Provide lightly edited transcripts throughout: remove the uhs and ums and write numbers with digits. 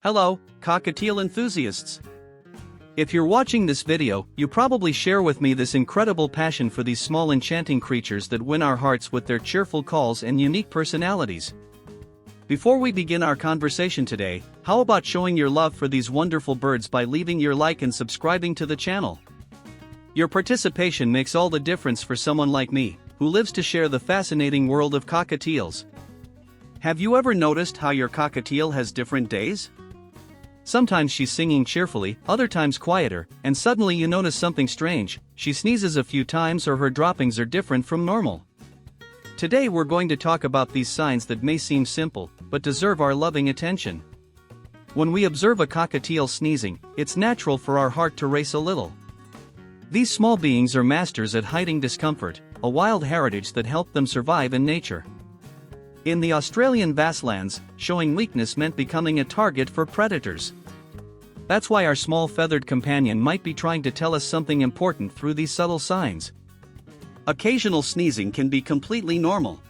Hello, cockatiel enthusiasts. If you're watching this video, you probably share with me this incredible passion for these small enchanting creatures that win our hearts with their cheerful calls and unique personalities. Before we begin our conversation today, how about showing your love for these wonderful birds by leaving your like and subscribing to the channel? Your participation makes all the difference for someone like me, who lives to share the fascinating world of cockatiels. Have you ever noticed how your cockatiel has different days? Sometimes she's singing cheerfully, other times quieter, and suddenly you notice something strange. She sneezes a few times or her droppings are different from normal. Today we're going to talk about these signs that may seem simple, but deserve our loving attention. When we observe a cockatiel sneezing, it's natural for our heart to race a little. These small beings are masters at hiding discomfort, a wild heritage that helped them survive in nature. In the Australian vastlands, showing weakness meant becoming a target for predators. That's why our small feathered companion might be trying to tell us something important through these subtle signs. Occasional sneezing can be completely normal.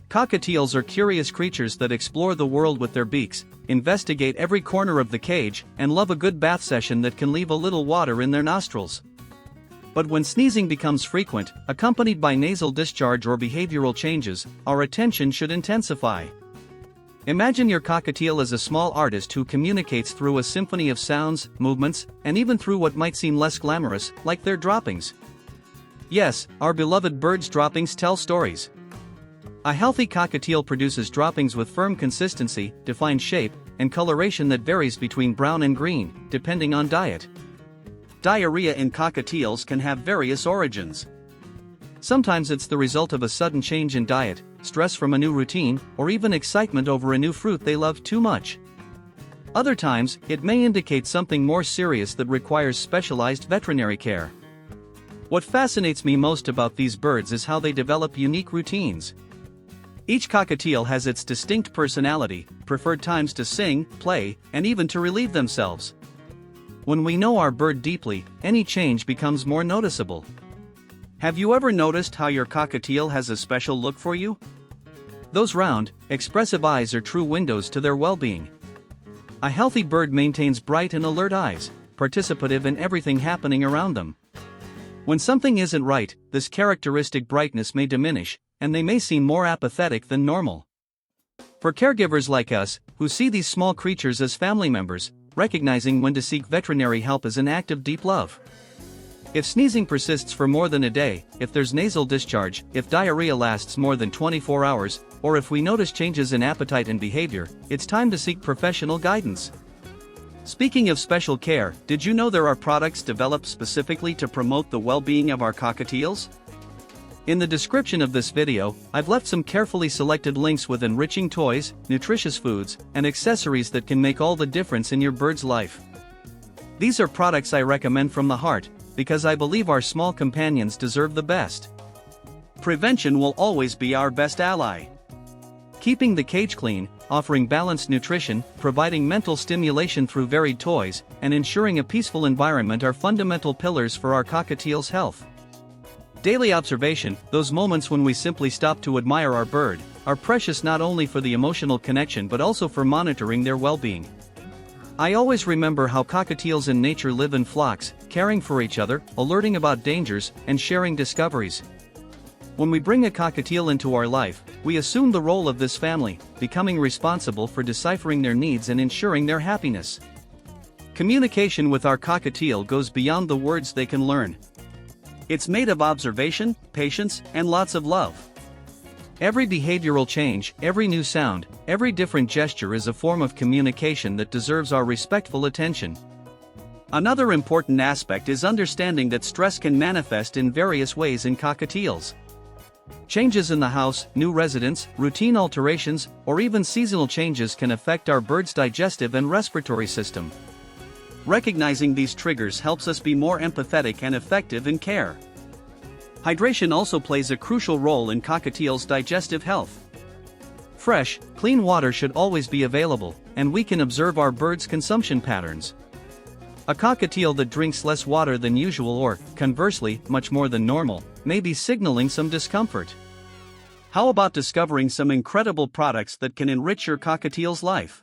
Cockatiels are curious creatures that explore the world with their beaks, investigate every corner of the cage, and love a good bath session that can leave a little water in their nostrils. But when sneezing becomes frequent, accompanied by nasal discharge or behavioral changes, our attention should intensify. Imagine your cockatiel as a small artist who communicates through a symphony of sounds, movements, and even through what might seem less glamorous, like their droppings. Yes, our beloved birds' droppings tell stories. A healthy cockatiel produces droppings with firm consistency, defined shape, and coloration that varies between brown and green, depending on diet. Diarrhea in cockatiels can have various origins. Sometimes it's the result of a sudden change in diet, stress from a new routine, or even excitement over a new fruit they love too much. Other times, it may indicate something more serious that requires specialized veterinary care. What fascinates me most about these birds is how they develop unique routines. Each cockatiel has its distinct personality, preferred times to sing, play, and even to relieve themselves. When we know our bird deeply, any change becomes more noticeable. Have you ever noticed how your cockatiel has a special look for you? Those round, expressive eyes are true windows to their well-being. A healthy bird maintains bright and alert eyes, participative in everything happening around them. When something isn't right, this characteristic brightness may diminish, and they may seem more apathetic than normal. For caregivers like us, who see these small creatures as family members, recognizing when to seek veterinary help is an act of deep love. If sneezing persists for more than a day, if there's nasal discharge, if diarrhea lasts more than 24 hours, or if we notice changes in appetite and behavior, it's time to seek professional guidance. Speaking of special care, did you know there are products developed specifically to promote the well-being of our cockatiels? In the description of this video, I've left some carefully selected links with enriching toys, nutritious foods, and accessories that can make all the difference in your bird's life. These are products I recommend from the heart, because I believe our small companions deserve the best. Prevention will always be our best ally. Keeping the cage clean, offering balanced nutrition, providing mental stimulation through varied toys, and ensuring a peaceful environment are fundamental pillars for our cockatiel's health. Daily observation, those moments when we simply stop to admire our bird, are precious not only for the emotional connection but also for monitoring their well-being. I always remember how cockatiels in nature live in flocks, caring for each other, alerting about dangers, and sharing discoveries. When we bring a cockatiel into our life, we assume the role of this family, becoming responsible for deciphering their needs and ensuring their happiness. Communication with our cockatiel goes beyond the words they can learn. It's made of observation, patience, and lots of love. Every behavioral change, every new sound, every different gesture is a form of communication that deserves our respectful attention. Another important aspect is understanding that stress can manifest in various ways in cockatiels. Changes in the house, new residents, routine alterations, or even seasonal changes can affect our bird's digestive and respiratory system. Recognizing these triggers helps us be more empathetic and effective in care. Hydration also plays a crucial role in cockatiel's digestive health. Fresh, clean water should always be available, and we can observe our bird's consumption patterns. A cockatiel that drinks less water than usual or, conversely, much more than normal, may be signaling some discomfort. How about discovering some incredible products that can enrich your cockatiel's life?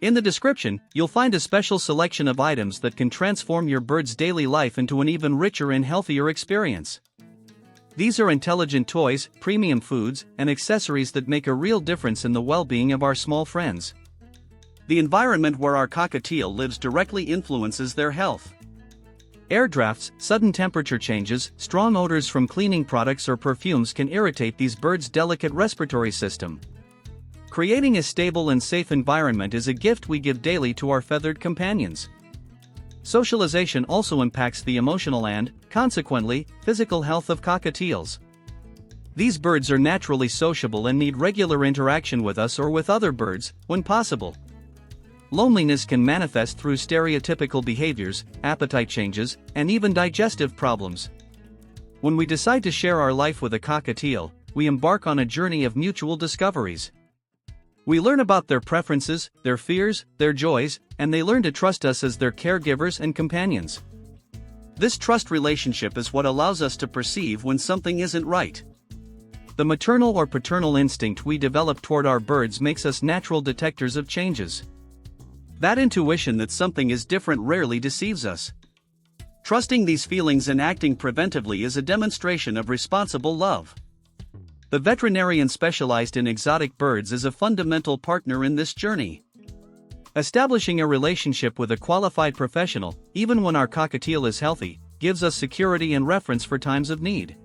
In the description, you'll find a special selection of items that can transform your bird's daily life into an even richer and healthier experience. These are intelligent toys, premium foods, and accessories that make a real difference in the well-being of our small friends. The environment where our cockatiel lives directly influences their health. Air drafts, sudden temperature changes, strong odors from cleaning products or perfumes can irritate these birds' delicate respiratory system. Creating a stable and safe environment is a gift we give daily to our feathered companions. Socialization also impacts the emotional and, consequently, physical health of cockatiels. These birds are naturally sociable and need regular interaction with us or with other birds, when possible. Loneliness can manifest through stereotypical behaviors, appetite changes, and even digestive problems. When we decide to share our life with a cockatiel, we embark on a journey of mutual discoveries. We learn about their preferences, their fears, their joys, and they learn to trust us as their caregivers and companions. This trust relationship is what allows us to perceive when something isn't right. The maternal or paternal instinct we develop toward our birds makes us natural detectors of changes. That intuition that something is different rarely deceives us. Trusting these feelings and acting preventively is a demonstration of responsible love. The veterinarian specialized in exotic birds is a fundamental partner in this journey. Establishing a relationship with a qualified professional, even when our cockatiel is healthy, gives us security and reference for times of need.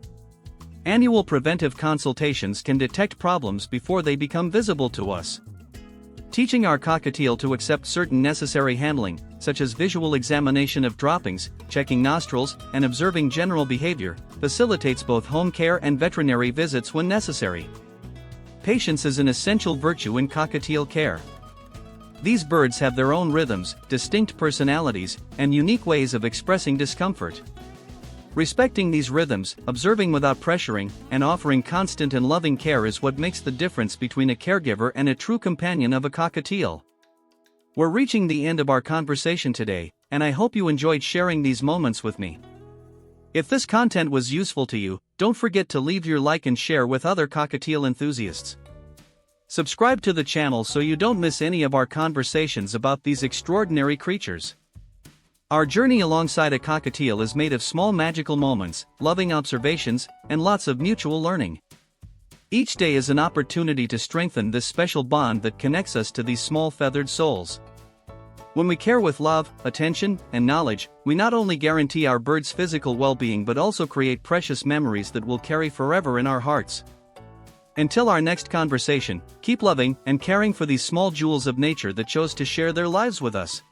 Annual preventive consultations can detect problems before they become visible to us. Teaching our cockatiel to accept certain necessary handling, such as visual examination of droppings, checking nostrils, and observing general behavior, facilitates both home care and veterinary visits when necessary. Patience is an essential virtue in cockatiel care. These birds have their own rhythms, distinct personalities, and unique ways of expressing discomfort. Respecting these rhythms, observing without pressuring, and offering constant and loving care is what makes the difference between a caregiver and a true companion of a cockatiel. We're reaching the end of our conversation today, and I hope you enjoyed sharing these moments with me. If this content was useful to you, don't forget to leave your like and share with other cockatiel enthusiasts. Subscribe to the channel so you don't miss any of our conversations about these extraordinary creatures. Our journey alongside a cockatiel is made of small magical moments, loving observations, and lots of mutual learning. Each day is an opportunity to strengthen this special bond that connects us to these small feathered souls. When we care with love, attention, and knowledge, we not only guarantee our birds' physical well-being but also create precious memories that will carry forever in our hearts. Until our next conversation, keep loving and caring for these small jewels of nature that chose to share their lives with us.